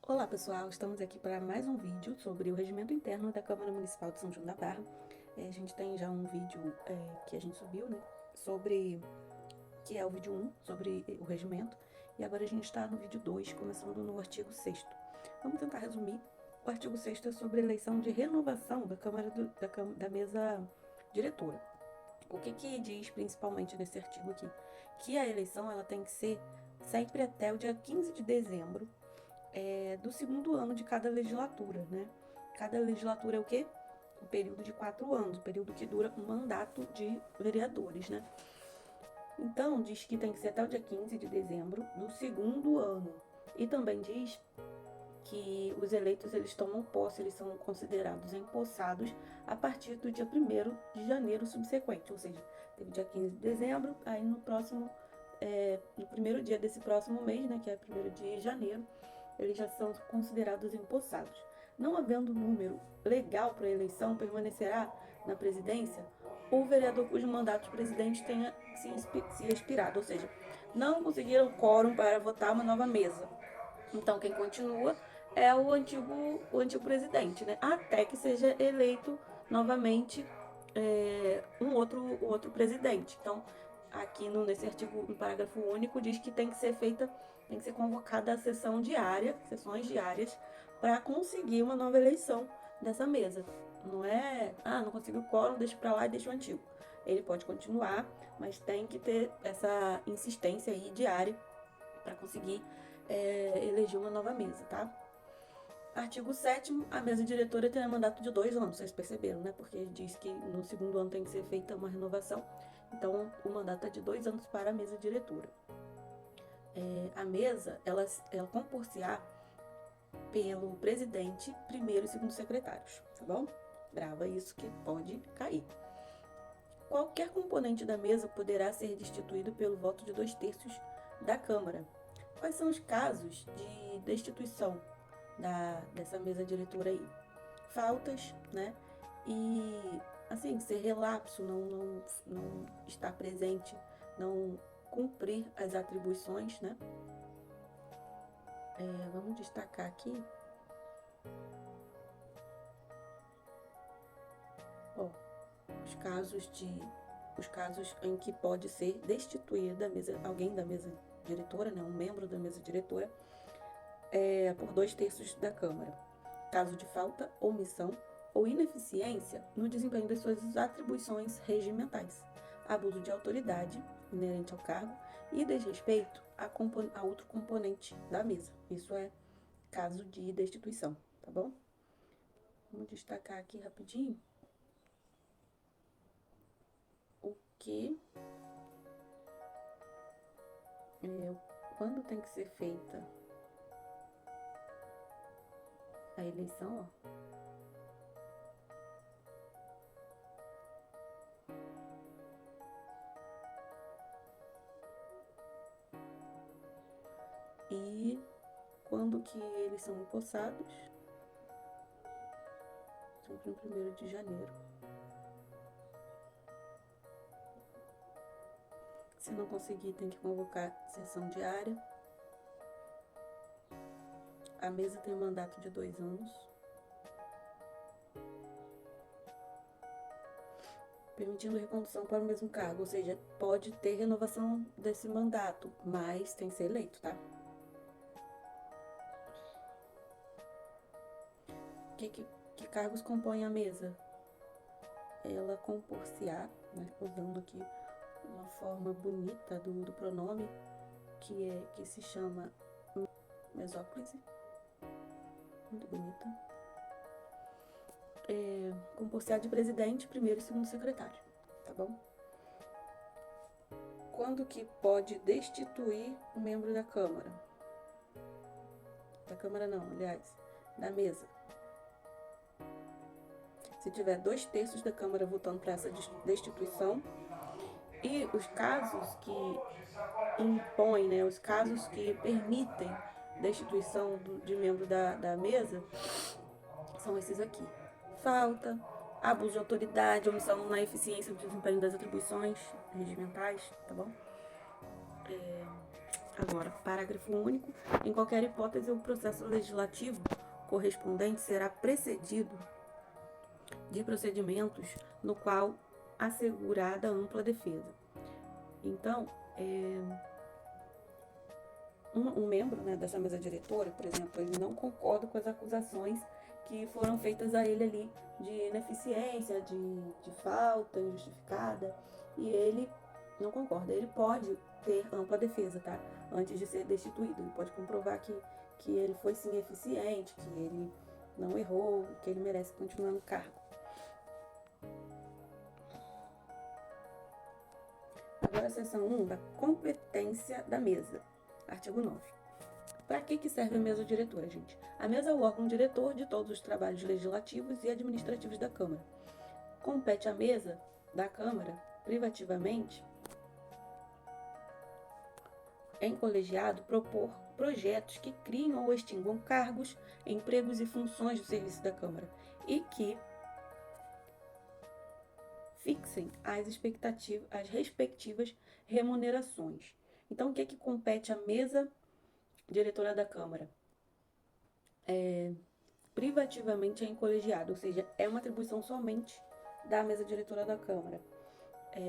Olá pessoal, estamos aqui para mais um vídeo sobre o regimento interno da Câmara Municipal de São João da Barra. A gente tem já um vídeo que a gente subiu, né, que é o vídeo 1, sobre o regimento, e agora a gente está no vídeo 2, começando no artigo 6º. Vamos tentar resumir. O artigo 6º é sobre a eleição de renovação da da mesa diretora. O que diz principalmente nesse artigo aqui? Que a eleição ela tem que ser sempre até o dia 15 de dezembro do segundo ano de cada legislatura, né? Cada legislatura é o quê? Um período de 4 anos, um período que dura um mandato de vereadores, né? Então, diz que tem que ser até o dia 15 de dezembro do segundo ano. E também diz que os eleitos eles tomam posse, eles são considerados empossados a partir do dia 1º de janeiro subsequente, ou seja, teve dia 15 de dezembro, aí no primeiro dia desse próximo mês, né, que é 1º de janeiro, eles já são considerados empossados. Não havendo número legal para a eleição, permanecerá na presidência o vereador cujo mandato de presidente tenha se expirado, ou seja, não conseguiram quórum para votar uma nova mesa. Então, quem continua é o antigo presidente, né? Até que seja eleito novamente o outro presidente. Então, aqui nesse artigo, no parágrafo único, diz que tem que ser convocada a sessões diárias, para conseguir uma nova eleição dessa mesa. Não é, não conseguiu o quórum, deixa para lá e deixa o antigo. Ele pode continuar, mas tem que ter essa insistência aí diária para conseguir eleger uma nova mesa, tá? Artigo 7º, a mesa diretora terá mandato de 2 anos, vocês perceberam, né? Porque diz que no segundo ano tem que ser feita uma renovação, então o mandato é de 2 anos para a mesa diretora. A mesa, ela compor-se-á pelo presidente, primeiro e segundo secretários, tá bom? Grava isso que pode cair. Qualquer componente da mesa poderá ser destituído pelo voto de 2/3 da Câmara. Quais são os casos de destituição dessa mesa diretora aí? Faltas, né? E, assim, ser relapso, não estar presente, não cumprir as atribuições, né? Vamos destacar aqui. Ó, os casos em que pode ser destituída alguém da mesa diretora, né, um membro da mesa diretora, por 2/3 da Câmara. Caso de falta, omissão ou ineficiência no desempenho das suas atribuições regimentais, abuso de autoridade inerente ao cargo e desrespeito a outro componente da mesa. Isso é caso de destituição, tá bom? Vamos destacar aqui rapidinho que quando tem que ser feita a eleição, ó. E quando que eles são empossados? Sempre no 1º de janeiro. Se não conseguir, tem que convocar sessão diária. A mesa tem um mandato de 2 anos. Permitindo recondução para o mesmo cargo, ou seja, pode ter renovação desse mandato, mas tem que ser eleito, tá? Que cargos compõem a mesa? Ela compor-se-á, né, usando aqui uma forma bonita do pronome, que se chama mesóclise, muito bonita. Compor-se-á de presidente, primeiro e segundo secretário, tá bom? Quando que pode destituir um membro da Câmara? Da Câmara não, aliás, da mesa. Se tiver 2/3 da Câmara votando para essa destituição, e os casos que impõem, né, os casos que permitem destituição de membro da mesa, são esses aqui: falta, abuso de autoridade, omissão na eficiência do desempenho das atribuições regimentais, tá bom? Agora, parágrafo único. Em qualquer hipótese, o processo legislativo correspondente será precedido de procedimentos no qual assegurada ampla defesa. Então, um membro, né, dessa mesa diretora, por exemplo, ele não concorda com as acusações que foram feitas a ele ali de ineficiência, de falta injustificada, e ele não concorda. Ele pode ter ampla defesa, tá? Antes de ser destituído. Ele pode comprovar que ele foi sim eficiente, que ele não errou, que ele merece continuar no cargo. Agora a seção 1 da competência da mesa. Artigo 9. Para que serve a mesa diretora, gente? A mesa é o órgão diretor de todos os trabalhos legislativos e administrativos da Câmara. Compete à mesa da Câmara, privativamente, em colegiado, propor projetos que criam ou extinguam cargos, empregos e funções do serviço da Câmara e que fixem as respectivas remunerações. Então, o que compete à mesa diretora da Câmara? Privativamente em colegiado, ou seja, é uma atribuição somente da mesa diretora da Câmara.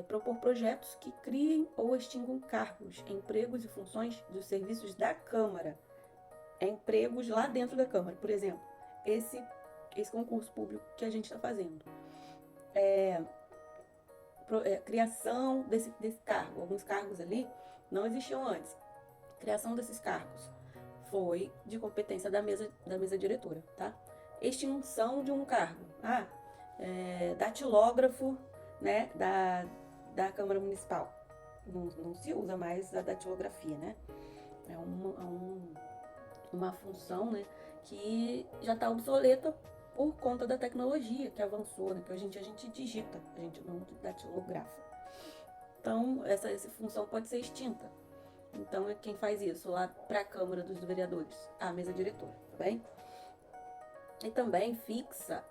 Propor projetos que criem ou extinguam cargos, empregos e funções dos serviços da Câmara. Empregos lá dentro da Câmara. Por exemplo, esse concurso público que a gente está fazendo. Criação desse cargo. Alguns cargos ali não existiam antes. Criação desses cargos foi de competência da mesa diretora, tá? Extinção de um cargo. Datilógrafo, né, da Câmara Municipal. Não se usa mais a datilografia, né? É uma função, né, que já está obsoleta por conta da tecnologia que avançou, né? Que hoje em dia a gente digita, a gente não datilografa. Então, essa função pode ser extinta. Então, quem faz isso lá para a Câmara dos Vereadores? A mesa diretora, tá bem? E também fixa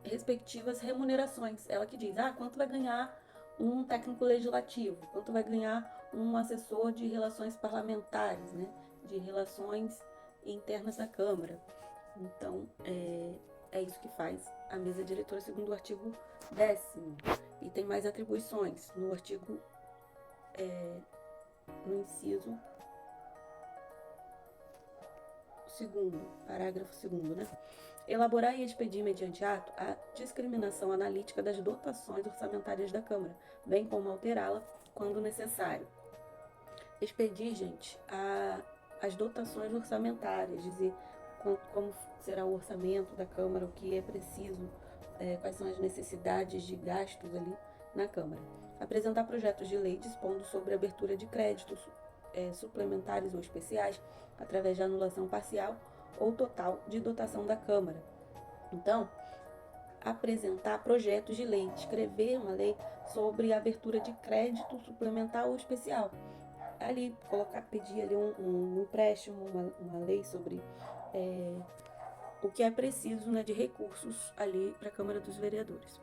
respectivas remunerações. Ela que diz, quanto vai ganhar um técnico legislativo, quanto vai ganhar um assessor de relações parlamentares, né? De relações internas da Câmara. Então, é isso que faz a mesa diretora segundo o artigo 10º. E tem mais atribuições no artigo, no inciso 2º, parágrafo 2º, né? Elaborar e expedir mediante ato a discriminação analítica das dotações orçamentárias da Câmara, bem como alterá-la quando necessário. Expedir, gente, as dotações orçamentárias, dizer como será o orçamento da Câmara, o que é preciso, quais são as necessidades de gastos ali na Câmara. Apresentar projetos de lei dispondo sobre a abertura de créditos suplementares ou especiais através de anulação parcial ou total de dotação da Câmara. Então, apresentar projetos de lei, escrever uma lei sobre a abertura de crédito suplementar ou especial. Ali, pedir ali um empréstimo, uma lei sobre o que é preciso, né, de recursos ali para a Câmara dos Vereadores.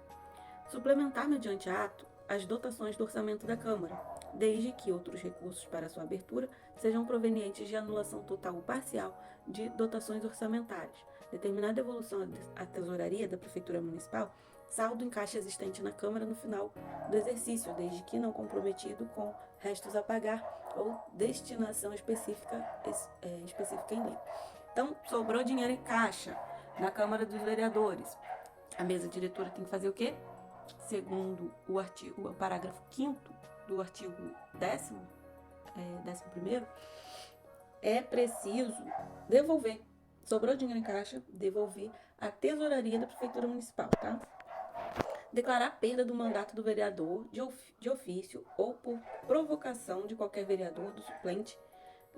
Suplementar mediante ato as dotações do orçamento da Câmara, desde que outros recursos para sua abertura sejam provenientes de anulação total ou parcial de dotações orçamentárias. Determinar a devolução à tesouraria da Prefeitura Municipal saldo em caixa existente na Câmara no final do exercício, desde que não comprometido com restos a pagar ou destinação específica em lei. Então, sobrou dinheiro em caixa na Câmara dos Vereadores. A mesa diretora tem que fazer o quê? Segundo o parágrafo 5º do artigo 11º, é preciso devolver. Sobrou dinheiro em caixa, devolver à tesouraria da Prefeitura Municipal, tá? Declarar a perda do mandato do vereador de ofício ou por provocação de qualquer vereador, do suplente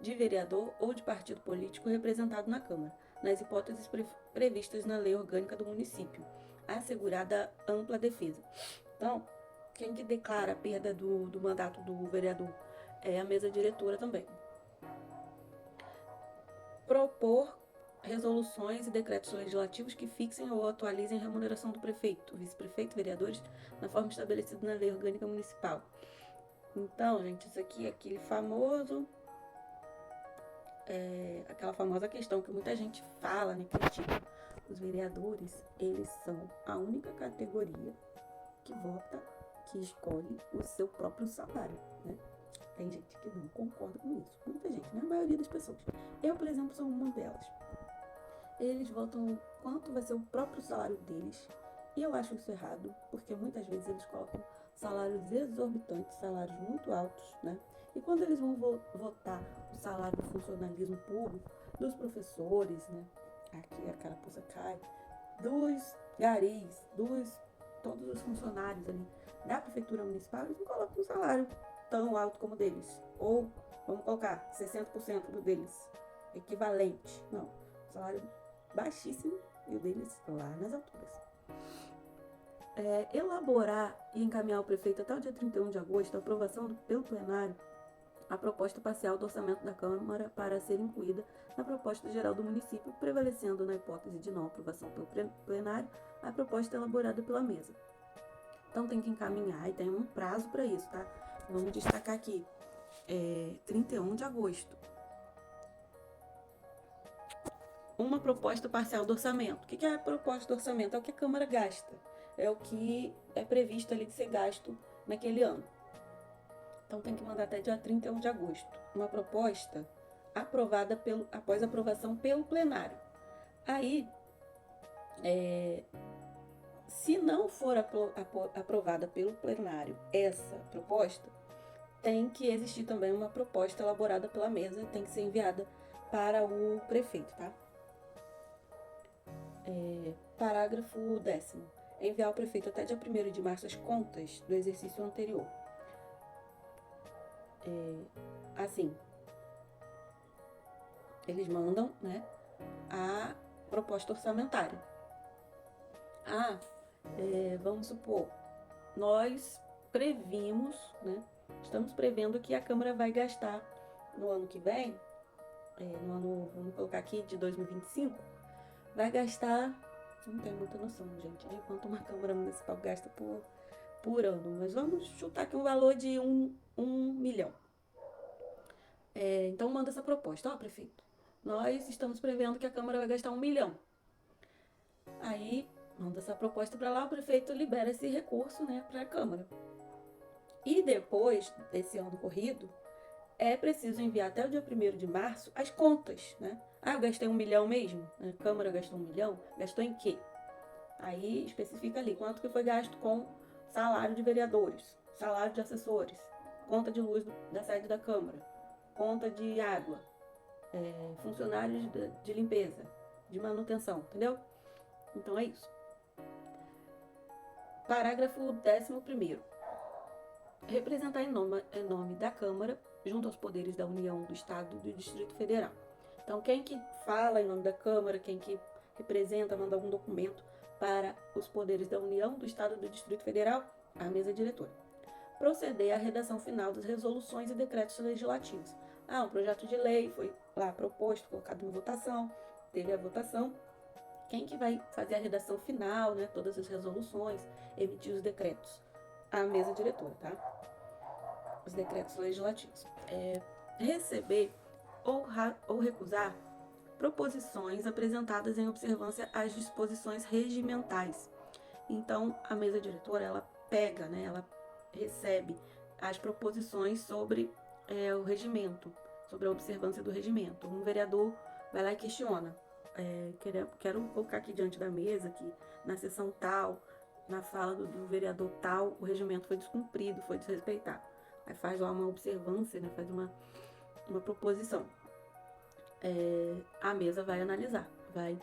de vereador ou de partido político representado na Câmara, nas hipóteses previstas na lei orgânica do município, assegurada ampla defesa. Então, quem que declara a perda do mandato do vereador é a mesa diretora também. Propor resoluções e decretos legislativos que fixem ou atualizem a remuneração do prefeito, vice-prefeito e vereadores na forma estabelecida na lei orgânica municipal. Então, gente, isso aqui é aquele famoso, aquela famosa questão que muita gente fala, né, critica. Os vereadores, eles são a única categoria que vota, que escolhe o seu próprio salário, né? Tem gente que não concorda com isso. Muita gente, né? A maioria das pessoas. Eu, por exemplo, sou uma delas. Eles votam quanto vai ser o próprio salário deles. E eu acho isso errado, porque muitas vezes eles colocam salários exorbitantes, salários muito altos, né? E quando eles vão votar o salário do funcionalismo público, dos professores, né? Aqui a carapuça cai, dos garis, todos os funcionários ali da prefeitura municipal, eles não colocam um salário tão alto como o deles. Ou, vamos colocar, 60% do deles, equivalente. Não, salário baixíssimo e o deles lá nas alturas. Elaborar e encaminhar ao prefeito até o dia 31 de agosto a aprovação pelo plenário a proposta parcial do orçamento da Câmara para ser incluída na proposta geral do município, prevalecendo na hipótese de não aprovação pelo plenário a proposta elaborada pela mesa. Então tem que encaminhar e tem um prazo para isso, tá? Vamos destacar aqui, 31 de agosto. Uma proposta parcial do orçamento. O que é a proposta do orçamento? É o que a Câmara gasta. É o que é previsto ali de ser gasto naquele ano. Então tem que mandar até dia 31 de agosto. Uma proposta aprovada após aprovação pelo plenário. Aí, se não for aprovada pelo plenário essa proposta, tem que existir também uma proposta elaborada pela mesa, tem que ser enviada para o prefeito, tá? Parágrafo 10º. Enviar ao prefeito até dia 1º de março as contas do exercício anterior. Assim, eles mandam, né, a proposta orçamentária. Vamos supor, nós previmos, né, estamos prevendo que a Câmara vai gastar no ano que vem, no ano, vamos colocar aqui, de 2025, vai gastar, não tenho muita noção, gente, de quanto uma Câmara Municipal gasta por ano, mas vamos chutar aqui um valor de 1 milhão. Então manda essa proposta, prefeito, nós estamos prevendo que a Câmara vai gastar 1 milhão. Aí manda essa proposta para lá, o prefeito libera esse recurso, né, para a Câmara. E depois desse ano corrido, é preciso enviar até o dia 1º de março as contas, né? Eu gastei 1 milhão mesmo? A Câmara gastou 1 milhão? Gastou em quê? Aí especifica ali quanto que foi gasto com salário de vereadores, salário de assessores, conta de luz da sede da Câmara, conta de água, funcionários de limpeza, de manutenção, entendeu? Então é isso. Parágrafo 11º. Representar em nome da Câmara, junto aos poderes da União, do Estado e do Distrito Federal. Então, quem que fala em nome da Câmara, quem que representa, manda algum documento para os poderes da União, do Estado e do Distrito Federal? A mesa diretora. Proceder à redação final das resoluções e decretos legislativos. Um projeto de lei foi lá proposto, colocado em votação, teve a votação. Quem que vai fazer a redação final, né, todas as resoluções, emitir os decretos? A mesa diretora, tá? Os decretos legislativos. Receber ou recusar proposições apresentadas em observância às disposições regimentais. Então, a mesa diretora, ela pega, né, ela recebe as proposições sobre o regimento, sobre a observância do regimento. Um vereador vai lá e questiona. Quero colocar aqui diante da mesa que na sessão tal, na fala do vereador tal, o regimento foi descumprido, foi desrespeitado. Aí faz lá uma observância, né, faz uma proposição. A mesa vai analisar, vai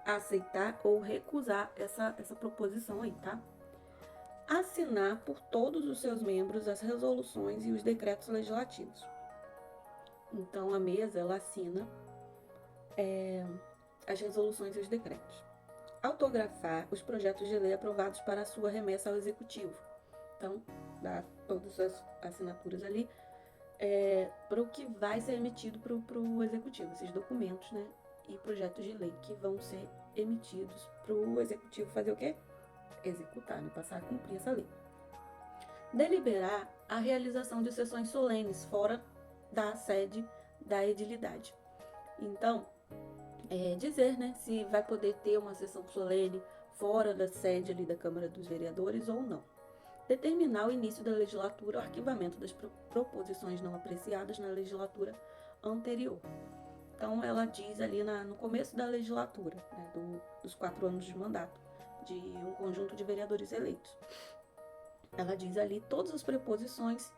aceitar ou recusar essa proposição aí, tá? Assinar por todos os seus membros as resoluções e os decretos legislativos. Então, a mesa, ela assina as resoluções e os decretos. Autografar os projetos de lei aprovados para a sua remessa ao Executivo. Então, dá todas as assinaturas ali para o que vai ser emitido para o Executivo, esses documentos, né, e projetos de lei que vão ser emitidos para o Executivo fazer o quê? Executar, né, passar a cumprir essa lei. Deliberar a realização de sessões solenes fora da sede da edilidade. Então, dizer, né, se vai poder ter uma sessão solene fora da sede ali da Câmara dos Vereadores ou não. Determinar o início da legislatura, o arquivamento das proposições não apreciadas na legislatura anterior. Então, ela diz ali no começo da legislatura, né, dos 4 anos de mandato, de um conjunto de vereadores eleitos. Ela diz ali todas as preposições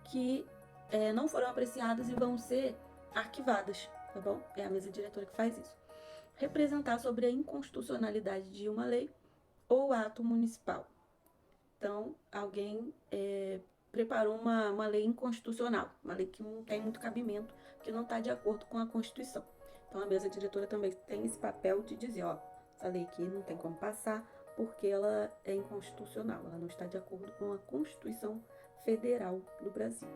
que não foram apreciadas e vão ser arquivadas, tá bom? É a mesa diretora que faz isso. Representar sobre a inconstitucionalidade de uma lei ou ato municipal. Então, alguém preparou uma lei inconstitucional, uma lei que não tem muito cabimento, que não está de acordo com a Constituição. Então, a mesa diretora também tem esse papel de dizer, ó, essa lei aqui não tem como passar porque ela é inconstitucional, ela não está de acordo com a Constituição Federal do Brasil.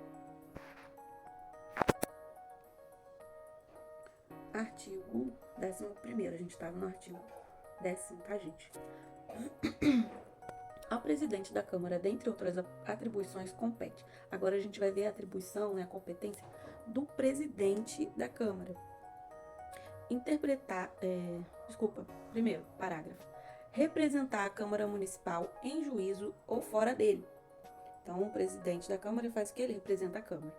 Artigo 11º, a gente estava no artigo 10º, tá, gente? Ao presidente da Câmara, dentre outras atribuições, compete. Agora a gente vai ver a atribuição, né, a competência do presidente da Câmara. Primeiro, parágrafo. Representar a Câmara Municipal em juízo ou fora dele. Então, o presidente da Câmara faz o que? Ele representa a Câmara.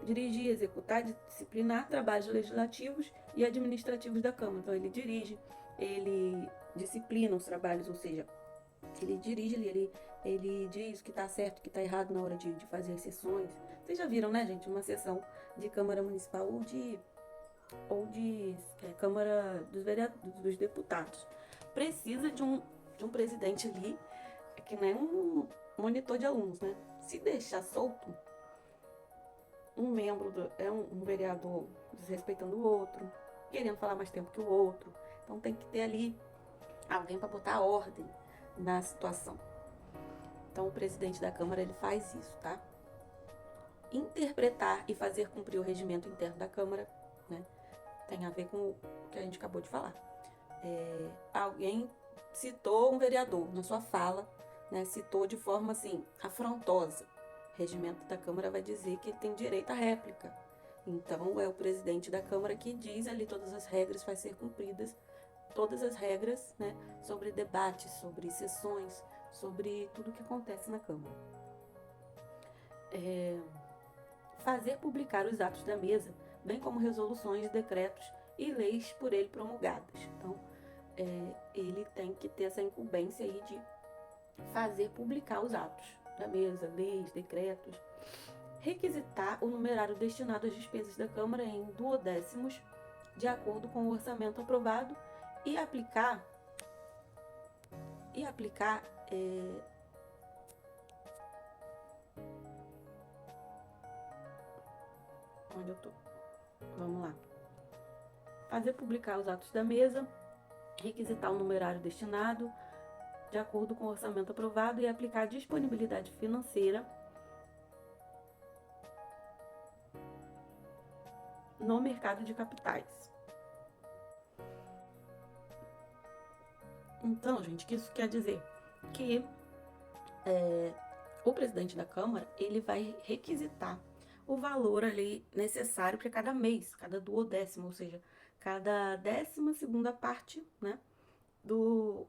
Dirigir, executar, disciplinar trabalhos legislativos e administrativos da Câmara. Então, ele dirige, ele disciplina os trabalhos, ou seja, ele dirige, ele diz o que está certo, o que está errado na hora de fazer as sessões. Vocês já viram, né, gente, uma sessão de Câmara Municipal ou de Câmara dos Deputados. Precisa de um presidente ali, que nem um monitor de alunos, né? Se deixar solto, um membro, um vereador desrespeitando o outro, querendo falar mais tempo que o outro. Então tem que ter ali alguém para botar ordem na situação. Então o presidente da Câmara, ele faz isso, tá? Interpretar e fazer cumprir o regimento interno da Câmara, né? Tem a ver com o que a gente acabou de falar. Alguém citou um vereador na sua fala, né? Citou de forma assim, afrontosa. O regimento da Câmara vai dizer que ele tem direito à réplica. Então é o presidente da Câmara que diz ali todas as regras, vai ser cumpridas todas as regras, né, sobre debates, sobre sessões, sobre tudo que acontece na Câmara. Fazer publicar os atos da mesa, bem como resoluções, decretos e leis por ele promulgadas. Então, ele tem que ter essa incumbência aí de fazer publicar os atos da mesa, leis, decretos. Requisitar o numerário destinado às despesas da Câmara em duodécimos, de acordo com o orçamento aprovado, e aplicar onde eu tô? Vamos lá. Fazer publicar os atos da mesa, requisitar o numerário destinado, de acordo com o orçamento aprovado, e aplicar a disponibilidade financeira no mercado de capitais. Então, gente, o que isso quer dizer? Que o presidente da Câmara, ele vai requisitar o valor ali necessário para cada mês, cada duodécimo, ou seja, cada 12ª parte, né, do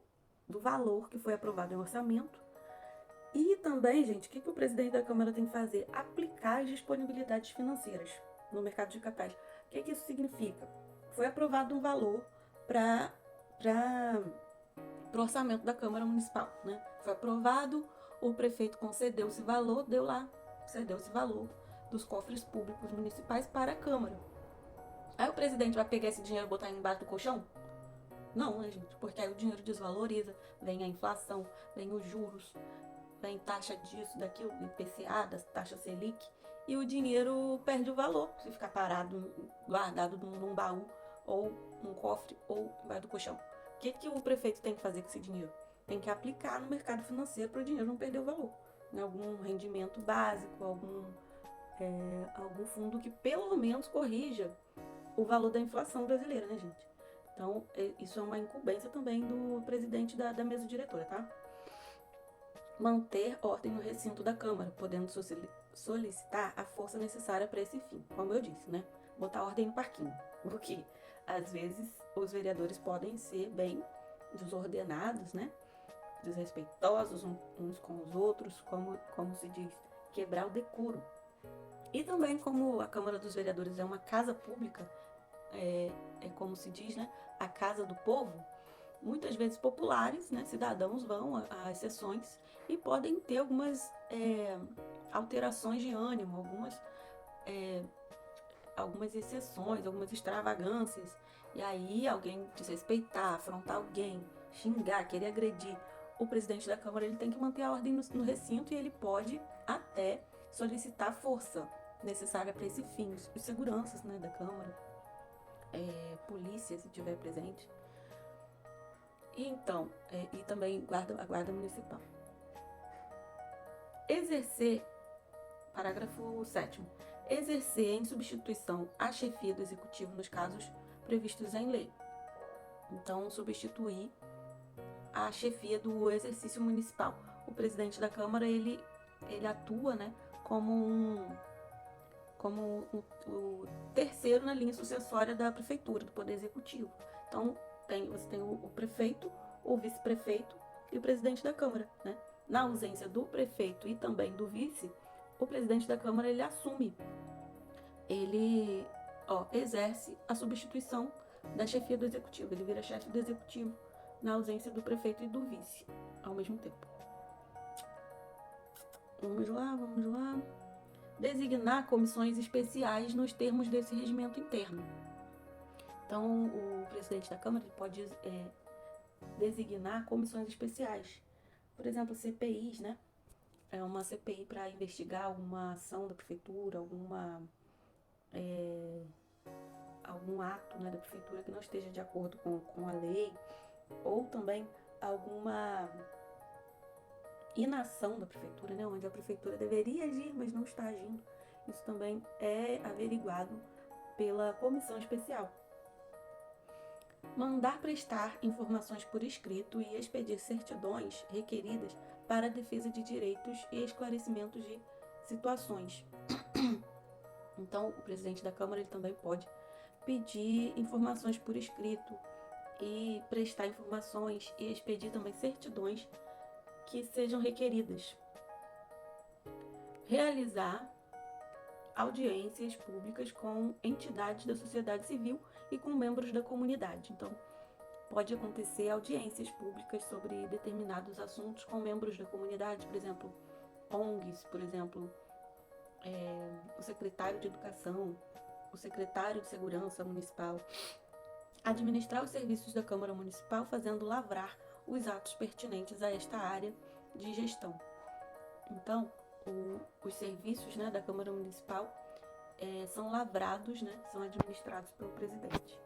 valor que foi aprovado em orçamento. E também, gente, o que o presidente da Câmara tem que fazer? Aplicar as disponibilidades financeiras no mercado de capitais. O que isso significa? Foi aprovado um valor para o orçamento da Câmara Municipal, né? Foi aprovado, o prefeito concedeu esse valor, cedeu esse valor dos cofres públicos municipais para a Câmara. Aí o presidente vai pegar esse dinheiro e botar embaixo do colchão? Não, né, gente? Porque aí o dinheiro desvaloriza, vem a inflação, vem os juros, vem taxa disso, daquilo, IPCA, das taxas Selic, e o dinheiro perde o valor se ficar parado, guardado num baú, ou num cofre, ou embaixo do colchão. O que o prefeito tem que fazer com esse dinheiro? Tem que aplicar no mercado financeiro para o dinheiro não perder o valor. Né? Algum rendimento básico, algum fundo que pelo menos corrija o valor da inflação brasileira, né, gente? Então, isso é uma incumbência também do presidente da mesa diretora, tá? Manter ordem no recinto da Câmara, podendo solicitar a força necessária para esse fim, como eu disse, né? Botar ordem no parquinho, porque às vezes os vereadores podem ser bem desordenados, né? Desrespeitosos uns com os outros, como se diz, quebrar o decoro. E também, como a Câmara dos Vereadores é uma casa pública, é como se diz, né? A casa do povo, muitas vezes populares, né? Cidadãos vão às sessões e podem ter algumas alterações de ânimo, algumas exceções, algumas extravagâncias. E aí alguém desrespeitar, afrontar alguém, xingar, querer agredir o presidente da Câmara, ele tem que manter a ordem no recinto e ele pode até solicitar força necessária para esse fim. Os seguranças, né, da Câmara, polícia, se tiver presente. E então, e também a Guarda Municipal. Exercer, parágrafo 7º, exercer em substituição a chefia do Executivo nos casos previstos em lei. Então, substituir a chefia do exercício municipal. O presidente da Câmara, ele atua, né, como o terceiro na linha sucessória da prefeitura, do Poder Executivo. Então, você tem o prefeito, o vice-prefeito e o presidente da Câmara, né? Na ausência do prefeito e também do vice, o presidente da Câmara, ele assume, ele exerce a substituição da chefia do Executivo, ele vira chefe do Executivo na ausência do prefeito e do vice ao mesmo tempo. Vamos lá. Designar comissões especiais nos termos desse regimento interno. Então, o presidente da Câmara pode designar comissões especiais. Por exemplo, CPIs, né? É uma CPI para investigar alguma ação da prefeitura, algum ato, né, da prefeitura que não esteja de acordo com a lei, ou também alguma inação da prefeitura, né, onde a prefeitura deveria agir, mas não está agindo. Isso também é averiguado pela comissão especial. Mandar prestar informações por escrito e expedir certidões requeridas para a defesa de direitos e esclarecimentos de situações. Então, o presidente da Câmara, ele também pode pedir informações por escrito e prestar informações e expedir também certidões que sejam requeridas. Realizar audiências públicas com entidades da sociedade civil e com membros da comunidade. Então, pode acontecer audiências públicas sobre determinados assuntos com membros da comunidade, por exemplo, ONGs, por exemplo, o secretário de Educação, o secretário de Segurança Municipal, administrar os serviços da Câmara Municipal, fazendo lavrar os atos pertinentes a esta área de gestão. Então, os serviços, né, da Câmara Municipal são lavrados, né, são administrados pelo presidente.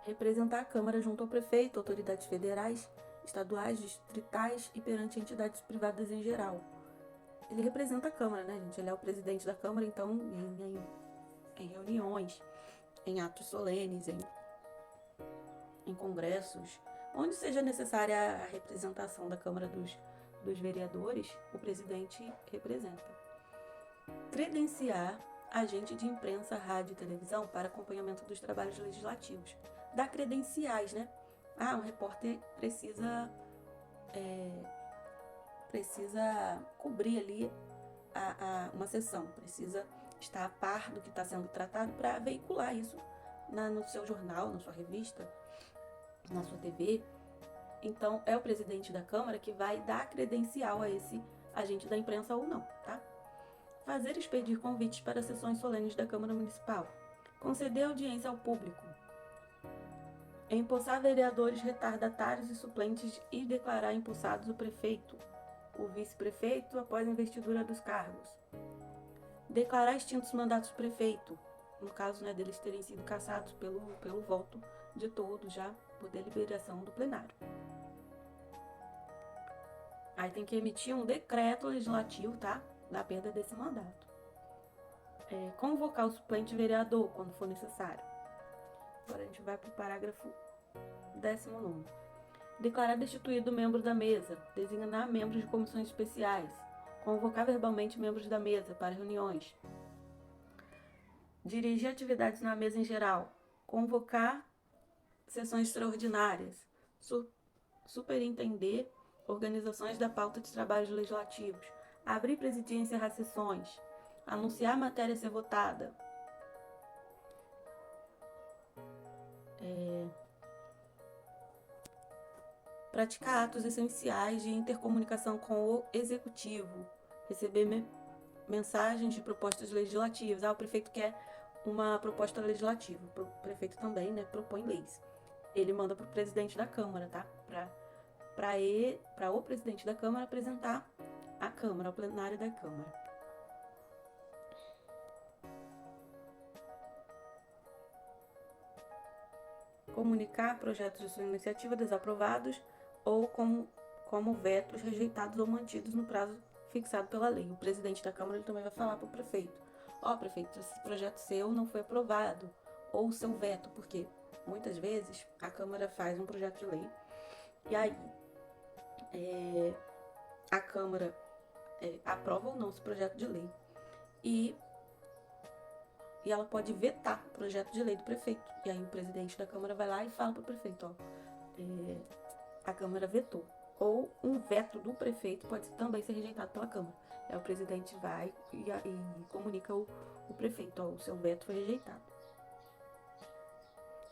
Representar a Câmara junto ao prefeito, autoridades federais, estaduais, distritais e perante entidades privadas em geral. Ele representa a Câmara, né, gente? Ele é o presidente da Câmara, então, em reuniões, em atos solenes, em congressos, onde seja necessária a representação da Câmara dos Vereadores, o presidente representa. Credenciar agente de imprensa, rádio e televisão para acompanhamento dos trabalhos legislativos. Dar credenciais, né? Um repórter precisa cobrir ali uma sessão, precisa estar a par do que está sendo tratado para veicular isso no seu jornal, na sua revista, na sua TV. Então, é o presidente da Câmara que vai dar credencial a esse agente da imprensa ou não, tá? Fazer e expedir convites para sessões solenes da Câmara Municipal. Conceder audiência ao público. Empossar vereadores retardatários e suplentes e declarar empossados o prefeito, o vice-prefeito após a investidura dos cargos. Declarar extintos mandatos do prefeito, no caso, né, deles terem sido cassados pelo voto de todos já por deliberação do plenário. Aí tem que emitir um decreto legislativo, tá? Da perda desse mandato. Convocar o suplente vereador quando for necessário. Agora a gente vai para o parágrafo 19º. Declarar destituído membro da mesa. Designar membros de comissões especiais. convocar verbalmente membros da mesa para reuniões, dirigir atividades na mesa em geral, convocar sessões extraordinárias, superintender organizações da pauta de trabalhos legislativos, abrir, presidir e encerrar sessões, anunciar a matéria a ser votada, praticar atos essenciais de intercomunicação com o executivo, receber mensagens de propostas legislativas. O prefeito quer uma proposta legislativa, o prefeito também, né, propõe leis. Ele manda para o presidente da Câmara, tá? Para o presidente da Câmara apresentar à Câmara, ao plenário da Câmara. Comunicar projetos de sua iniciativa desaprovados ou como vetos rejeitados ou mantidos no prazo fixado pela lei. O presidente da Câmara ele também vai falar para o prefeito: prefeito, esse projeto seu não foi aprovado, ou o seu veto, porque muitas vezes a Câmara faz um projeto de lei e aí a Câmara aprova ou não esse projeto de lei e ela pode vetar o projeto de lei do prefeito. E aí o presidente da Câmara vai lá e fala para o prefeito: a Câmara vetou. Ou um veto do prefeito pode também ser rejeitado pela Câmara. Aí o presidente vai e comunica o prefeito: o seu veto foi rejeitado.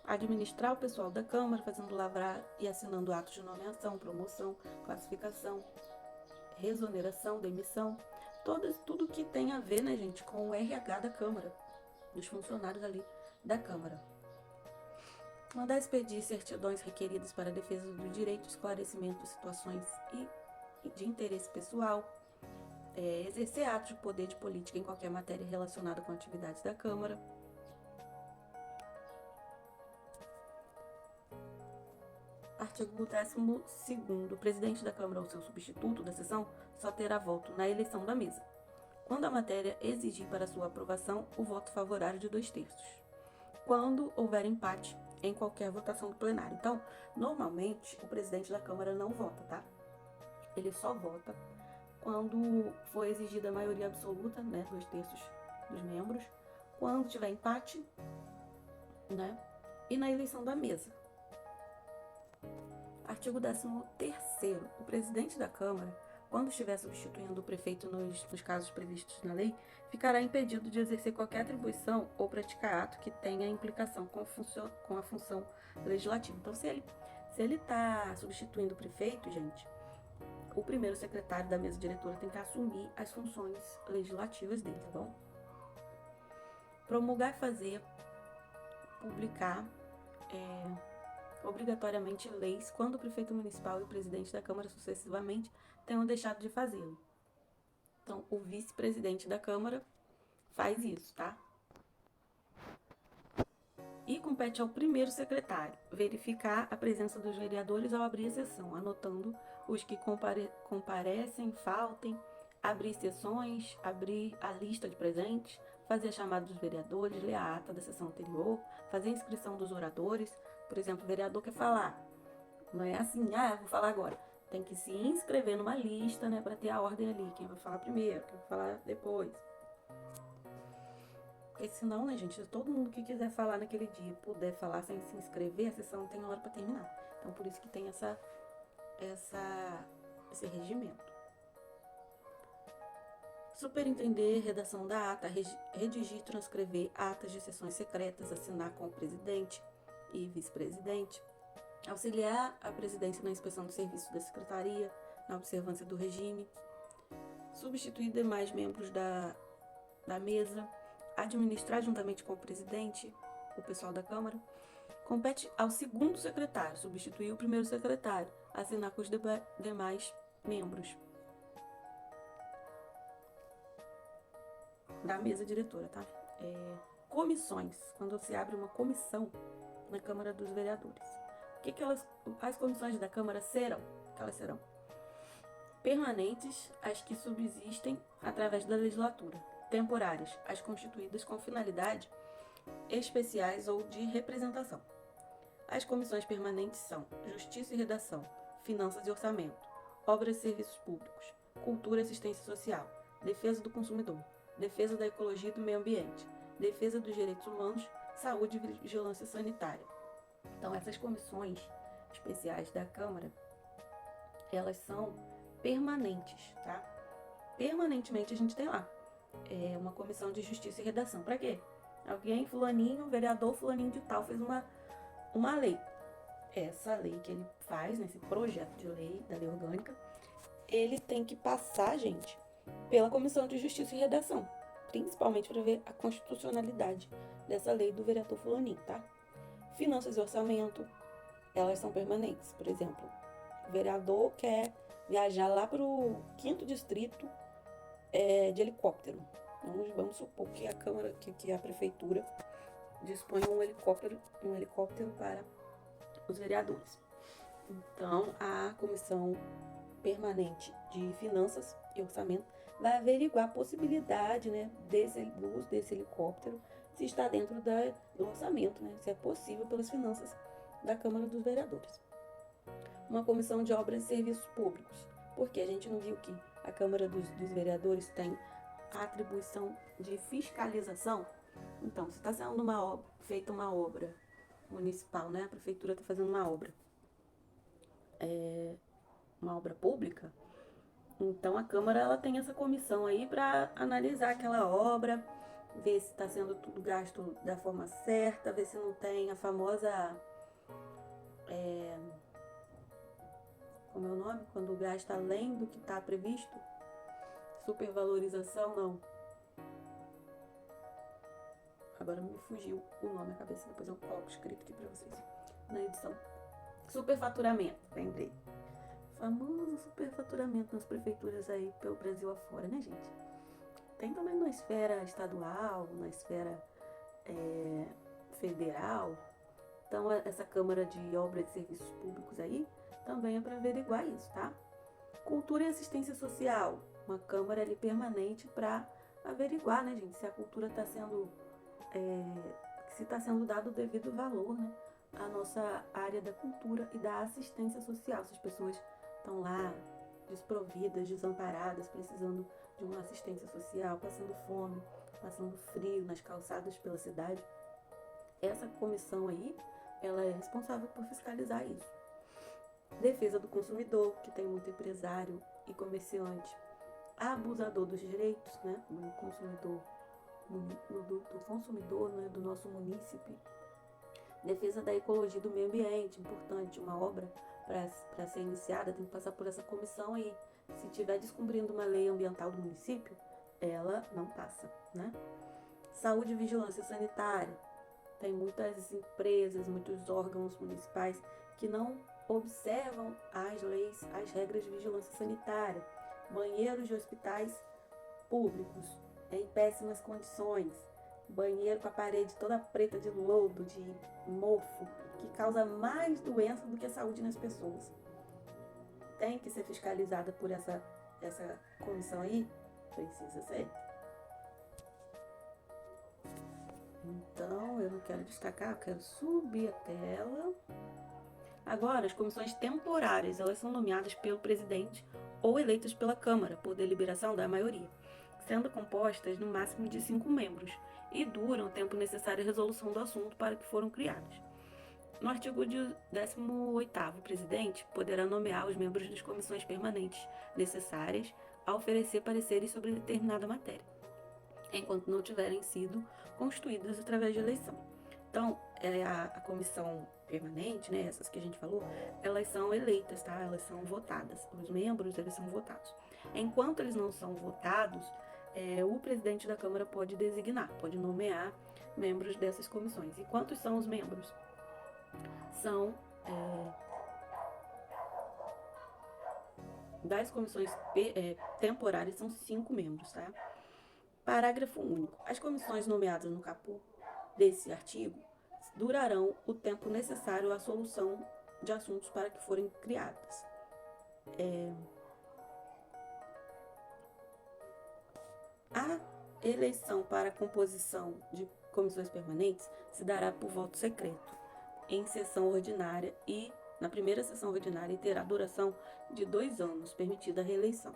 Administrar o pessoal da Câmara, fazendo lavrar e assinando atos de nomeação, promoção, classificação, exoneração, demissão, tudo que tem a ver, né, gente, com o RH da Câmara, dos funcionários ali da Câmara. Mandar expedir certidões requeridas para a defesa do direito, esclarecimento de situações e de interesse pessoal, exercer atos de poder de política em qualquer matéria relacionada com atividades da Câmara. Artigo 12º. O presidente da Câmara ou seu substituto da sessão só terá voto na eleição da mesa, quando a matéria exigir para sua aprovação o voto favorável de 2/3. Quando houver empate em qualquer votação do plenário. Então, normalmente, o presidente da Câmara não vota, tá? Ele só vota quando for exigida a maioria absoluta, né, 2/3 dos membros, quando tiver empate, né, e na eleição da mesa. Artigo 13º. O presidente da Câmara, quando estiver substituindo o prefeito nos casos previstos na lei, ficará impedido de exercer qualquer atribuição ou praticar ato que tenha implicação com a função legislativa. Então, se ele está substituindo o prefeito, gente, o primeiro secretário da mesa diretora tem que assumir as funções legislativas dele, tá bom? Promulgar, fazer, publicar, obrigatoriamente leis quando o prefeito municipal e o presidente da Câmara sucessivamente tenham deixado de fazê-lo. Então, o vice-presidente da Câmara faz isso, tá? E compete ao primeiro secretário verificar a presença dos vereadores ao abrir a sessão, anotando os que comparecem, faltem, abrir sessões, abrir a lista de presentes, fazer a chamada dos vereadores, ler a ata da sessão anterior, fazer a inscrição dos oradores. Por exemplo, o vereador quer falar. Não é assim, vou falar agora. Tem que se inscrever numa lista, né, para ter a ordem ali. Quem vai falar primeiro, quem vai falar depois. Porque senão, né, gente, todo mundo que quiser falar naquele dia puder falar sem se inscrever, a sessão não tem hora para terminar. Então, por isso que tem esse regimento. Superintender redação da ata, redigir e transcrever atas de sessões secretas, assinar com o presidente e vice-presidente, auxiliar a presidência na inspeção do serviço da secretaria, na observância do regime, substituir demais membros da mesa, administrar juntamente com o presidente, o pessoal da Câmara. Compete ao segundo secretário, substituir o primeiro secretário, assinar com os demais membros da mesa diretora, tá? Comissões, quando se abre uma comissão na Câmara dos Vereadores. As comissões da Câmara serão? Elas serão permanentes, as que subsistem através da legislatura. Temporárias, as constituídas com finalidade especiais ou de representação. As comissões permanentes são Justiça e Redação, Finanças e Orçamento, Obras e Serviços Públicos, cultura e assistência social, defesa do consumidor, defesa da ecologia e do meio ambiente, defesa dos direitos humanos, saúde e vigilância sanitária. Então, essas comissões especiais da Câmara, elas são permanentes, tá? Permanentemente a gente tem lá uma comissão de justiça e redação. Para quê? Alguém, fulaninho, vereador fulaninho de tal, fez uma lei. Essa lei que ele faz, nesse projeto de lei, da lei orgânica, ele tem que passar, gente, pela comissão de justiça e redação, principalmente para ver a constitucionalidade dessa lei do vereador fulaninho, tá? Finanças e orçamento, elas são permanentes. Por exemplo, o vereador quer viajar lá para o 5º distrito de helicóptero. Vamos supor que a Câmara, que a Prefeitura dispõe um helicóptero para os vereadores. Então, a Comissão Permanente de Finanças e Orçamento vai averiguar a possibilidade, né, do uso desse helicóptero, se está dentro do orçamento, né, se é possível pelas finanças da Câmara dos Vereadores. Uma comissão de obras e serviços públicos, porque a gente não viu que a Câmara dos Vereadores tem a atribuição de fiscalização. Então, se está sendo feita uma obra municipal, né, a Prefeitura está fazendo uma obra pública, então a Câmara ela tem essa comissão aí para analisar aquela obra, ver se está sendo tudo gasto da forma certa, ver se não tem a famosa como é o nome? Quando gasta além do que está previsto? Supervalorização, não. Agora me fugiu o nome à cabeça, depois eu coloco escrito aqui para vocês na edição. Superfaturamento, lembrei. Famoso superfaturamento nas prefeituras aí pelo Brasil afora, né, gente? Tem também na esfera estadual, na esfera federal. Então, essa Câmara de Obras e Serviços Públicos aí também é para averiguar isso, tá? Cultura e assistência social, uma Câmara ali permanente para averiguar, né, gente, se a cultura está sendo, se está sendo dado o devido valor, né, à nossa área da cultura e da assistência social, se as pessoas estão lá desprovidas, desamparadas, precisando de uma assistência social, passando fome, passando frio nas calçadas pela cidade. Essa comissão aí, ela é responsável por fiscalizar isso. Defesa do consumidor, que tem muito empresário e comerciante abusador dos direitos, né, do consumidor, né, do nosso munícipe. Defesa da ecologia e do meio ambiente, importante, uma obra para ser iniciada tem que passar por essa comissão aí. Se estiver descumprindo uma lei ambiental do município, ela não passa, né? Saúde e vigilância sanitária. Tem muitas empresas, muitos órgãos municipais que não observam as leis, as regras de vigilância sanitária. Banheiros de hospitais públicos em péssimas condições. Banheiro com a parede toda preta de lodo, de mofo, que causa mais doença do que a saúde nas pessoas. Tem que ser fiscalizada por essa comissão aí? Precisa ser. Então, eu não quero destacar, eu quero subir a tela. Agora, as comissões temporárias, elas são nomeadas pelo presidente ou eleitas pela Câmara, por deliberação da maioria, sendo compostas no máximo de 5 membros e duram o tempo necessário à resolução do assunto para que foram criadas. No artigo 18º, o presidente poderá nomear os membros das comissões permanentes necessárias a oferecer pareceres sobre determinada matéria, enquanto não tiverem sido constituídas através de eleição. Então, a comissão permanente, né, essas que a gente falou, elas são eleitas, tá? Elas são votadas. Os membros, eles são votados. Enquanto eles não são votados, o presidente da Câmara pode designar, pode nomear membros dessas comissões. E quantos são os membros? São das comissões temporárias, são 5 membros, tá? Parágrafo único. As comissões nomeadas no caput desse artigo durarão o tempo necessário à solução de assuntos para que forem criadas. A eleição para a composição de comissões permanentes se dará por voto secreto em sessão ordinária e na primeira sessão ordinária terá duração de 2 anos, permitida a reeleição.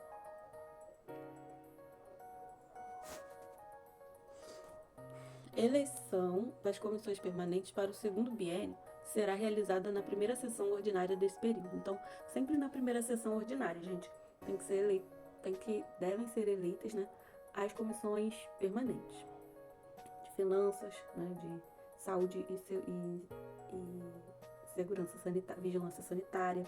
eleição das comissões permanentes para o segundo biênio será realizada na primeira sessão ordinária desse período. Então, sempre na primeira sessão ordinária, gente, devem ser eleitas, né, as comissões permanentes de finanças, né, de saúde e segurança sanitária, vigilância sanitária,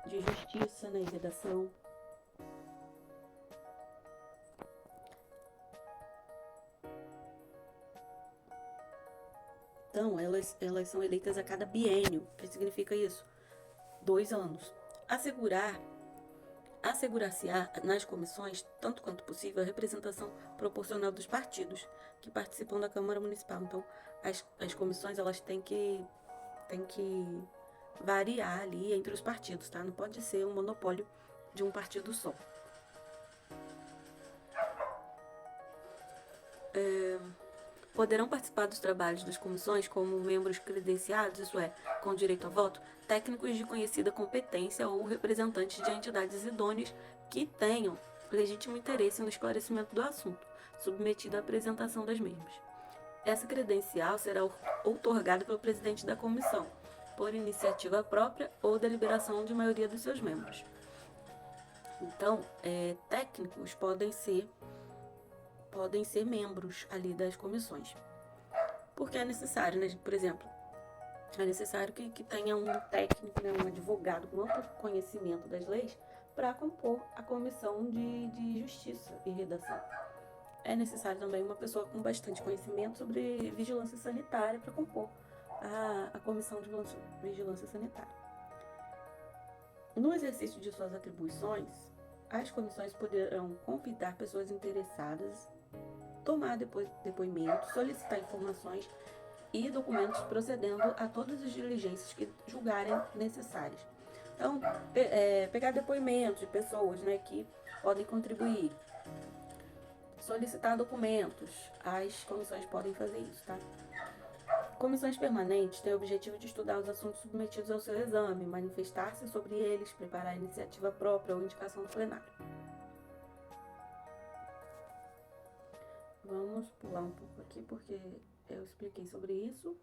de justiça, né, e redação. Então, elas são eleitas a cada biênio. O que significa isso? 2 anos. Assegurar-se-á nas comissões, tanto quanto possível, a representação proporcional dos partidos que participam da Câmara Municipal. Então, as comissões, elas têm que variar ali entre os partidos, tá? Não pode ser um monopólio de um partido só. Poderão participar dos trabalhos das comissões como membros credenciados, isso é, com direito a voto, técnicos de conhecida competência ou representantes de entidades idôneas que tenham legítimo interesse no esclarecimento do assunto, submetido à apresentação das mesmas. Essa credencial será outorgada pelo presidente da comissão, por iniciativa própria ou deliberação de maioria dos seus membros. Então, técnicos podem ser membros ali das comissões. Porque é necessário, né? Por exemplo, é necessário que tenha um técnico, né, um advogado com amplo conhecimento das leis para compor a comissão de justiça e redação. É necessário também uma pessoa com bastante conhecimento sobre vigilância sanitária para compor a comissão de vigilância sanitária. No exercício de suas atribuições, as comissões poderão convidar pessoas interessadas, tomar depoimento, solicitar informações e documentos procedendo a todas as diligências que julgarem necessárias. Então, pegar depoimentos de pessoas, né, que podem contribuir, solicitar documentos, as comissões podem fazer isso, tá? Comissões permanentes têm o objetivo de estudar os assuntos submetidos ao seu exame, manifestar-se sobre eles, preparar iniciativa própria ou indicação do plenário. Vamos pular um pouco aqui porque eu expliquei sobre isso.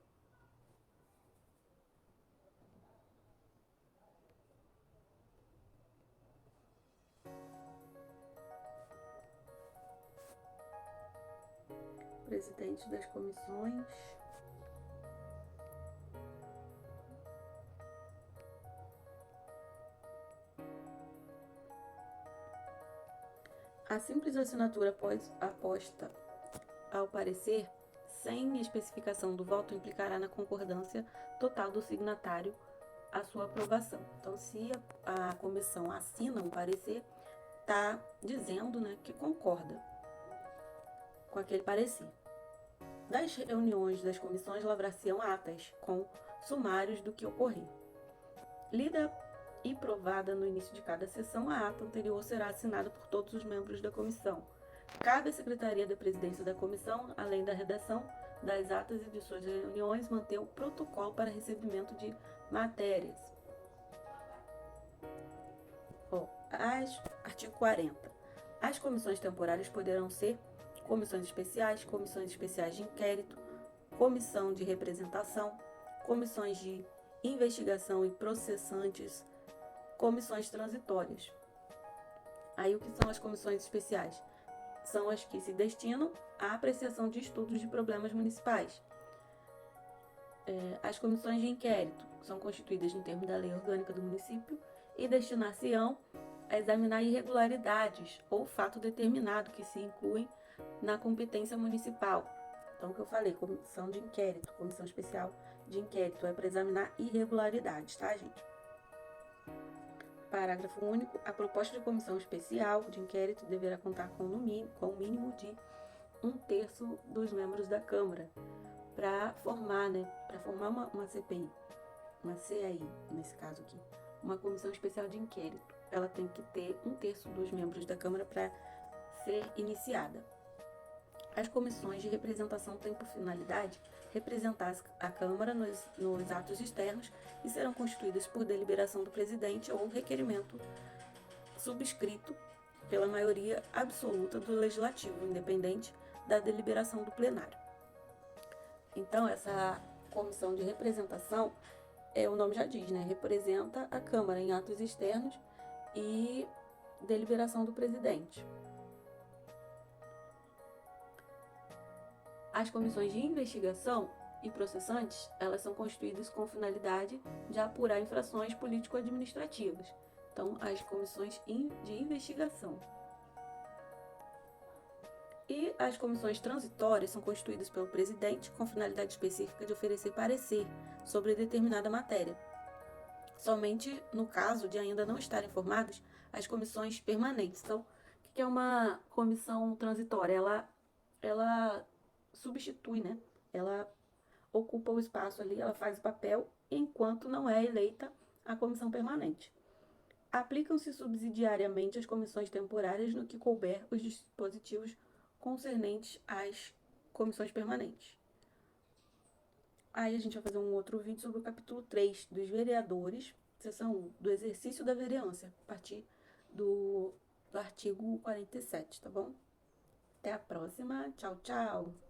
Presidente das comissões. A simples assinatura aposta ao parecer, sem especificação do voto, implicará na concordância total do signatário à sua aprovação. Então, se a comissão assina um parecer, está dizendo, né, que concorda com aquele parecer. Das reuniões das comissões lavrar-se-ão atas com sumários do que ocorrer. Lida e provada no início de cada sessão, a ata anterior será assinada por todos os membros da comissão. Cabe à Secretaria da Presidência da Comissão, além da redação das atas e de suas reuniões, manter o protocolo para recebimento de matérias. Artigo 40. As comissões temporárias poderão ser comissões especiais de inquérito, comissão de representação, comissões de investigação e processantes, comissões transitórias. Aí o que são as comissões especiais? São as que se destinam à apreciação de estudos de problemas municipais. As comissões de inquérito são constituídas no termo da lei orgânica do município e destinar-se-ão a examinar irregularidades ou fato determinado que se incluem na competência municipal. Então, o que eu falei, comissão de inquérito, comissão especial de inquérito, é para examinar irregularidades, tá, gente? Parágrafo único. A proposta de comissão especial de inquérito deverá contar com o mínimo de 1/3 dos membros da Câmara para formar uma CPI, uma CAI, nesse caso aqui, uma comissão especial de inquérito. Ela tem que ter 1/3 dos membros da Câmara para ser iniciada. As comissões de representação têm por finalidade representar a Câmara nos atos externos e serão constituídas por deliberação do presidente ou requerimento subscrito pela maioria absoluta do Legislativo, independente da deliberação do plenário. Então, essa comissão de representação, o nome já diz, né? Representa a Câmara em atos externos e deliberação do presidente. As comissões de investigação e processantes, elas são constituídas com finalidade de apurar infrações político-administrativas. Então, as comissões de investigação. E as comissões transitórias são constituídas pelo presidente com finalidade específica de oferecer parecer sobre determinada matéria. Somente no caso de ainda não estarem formadas as comissões permanentes. Então, o que é uma comissão transitória? Ela substitui, né? Ela ocupa o espaço ali, ela faz o papel enquanto não é eleita a comissão permanente. Aplicam-se subsidiariamente as comissões temporárias no que couber os dispositivos concernentes às comissões permanentes. Aí a gente vai fazer um outro vídeo sobre o capítulo 3 dos vereadores, seção 1, do exercício da vereança, a partir do artigo 47, tá bom? Até a próxima. Tchau, tchau!